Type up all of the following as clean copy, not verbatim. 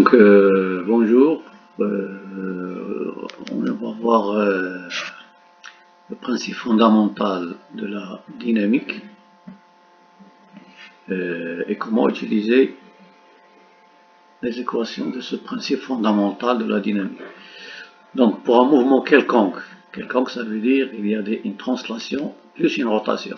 Bonjour. On va voir le principe fondamental de la dynamique et comment utiliser les équations de ce principe fondamental de la dynamique. Donc, pour un mouvement quelconque ça veut dire qu'il y a une translation plus une rotation.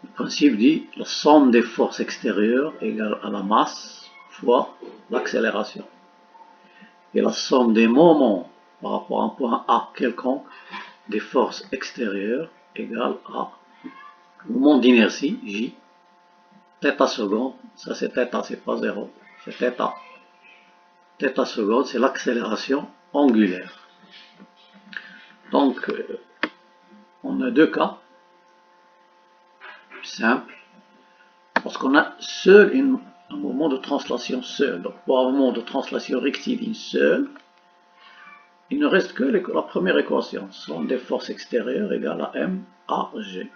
Le principe dit la somme des forces extérieures égale à la masse fois l'accélération. Et la somme des moments par rapport à un point A quelconque des forces extérieures égale à moment d'inertie, J, θ seconde, ça c'est θ, c'est pas 0, c'est θ. θ seconde, c'est l'accélération angulaire. Donc, on a deux cas simples, parce qu'on a seul un moment de translation seul. Donc, pour un moment de translation rectiligne seul, il ne reste que la première équation, somme des forces extérieures égale à M A G,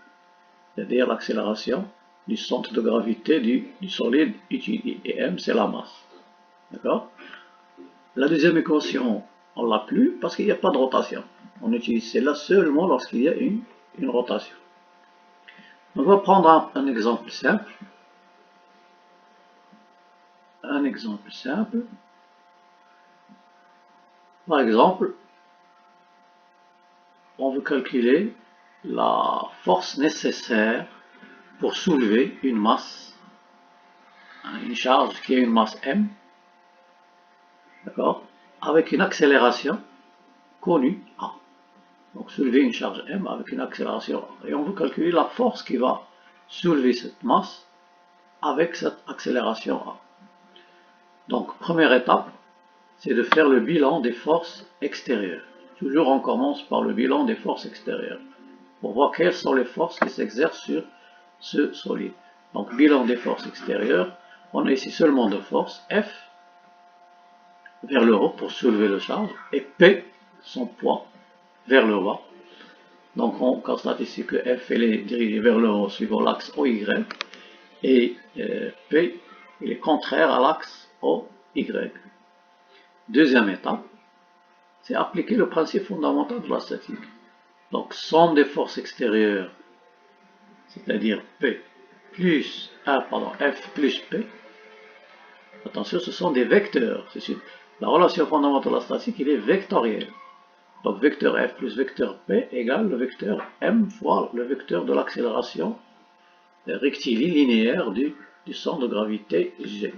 c'est-à-dire l'accélération du centre de gravité du solide étudié, et M c'est la masse. D'accord? La deuxième équation, on l'a plus parce qu'il n'y a pas de rotation. On utilise celle-là seulement lorsqu'il y a une rotation. On va prendre un exemple simple. Par exemple, on veut calculer la force nécessaire pour soulever une masse, une charge qui a une masse M, d'accord, avec une accélération connue A. Donc soulever une charge M avec une accélération A. Et on veut calculer la force qui va soulever cette masse avec cette accélération A. Donc première étape, c'est de faire le bilan des forces extérieures. Toujours on commence par le bilan des forces extérieures, pour voir quelles sont les forces qui s'exercent sur ce solide. Donc bilan des forces extérieures, on a ici seulement deux forces, F vers le haut pour soulever le charge, et P, son poids, vers le bas. Donc on constate ici que F elle est dirigée vers le haut suivant l'axe OY, et P il est contraire à l'axe OY. Deuxième étape, c'est appliquer le principe fondamental de la statique. Donc somme des forces extérieures, c'est-à-dire P plus F plus P. Attention, ce sont des vecteurs. La relation fondamentale de la statique, il est vectoriel. Donc vecteur F plus vecteur P égale le vecteur M fois le vecteur de l'accélération rectiligne linéaire du centre de gravité G.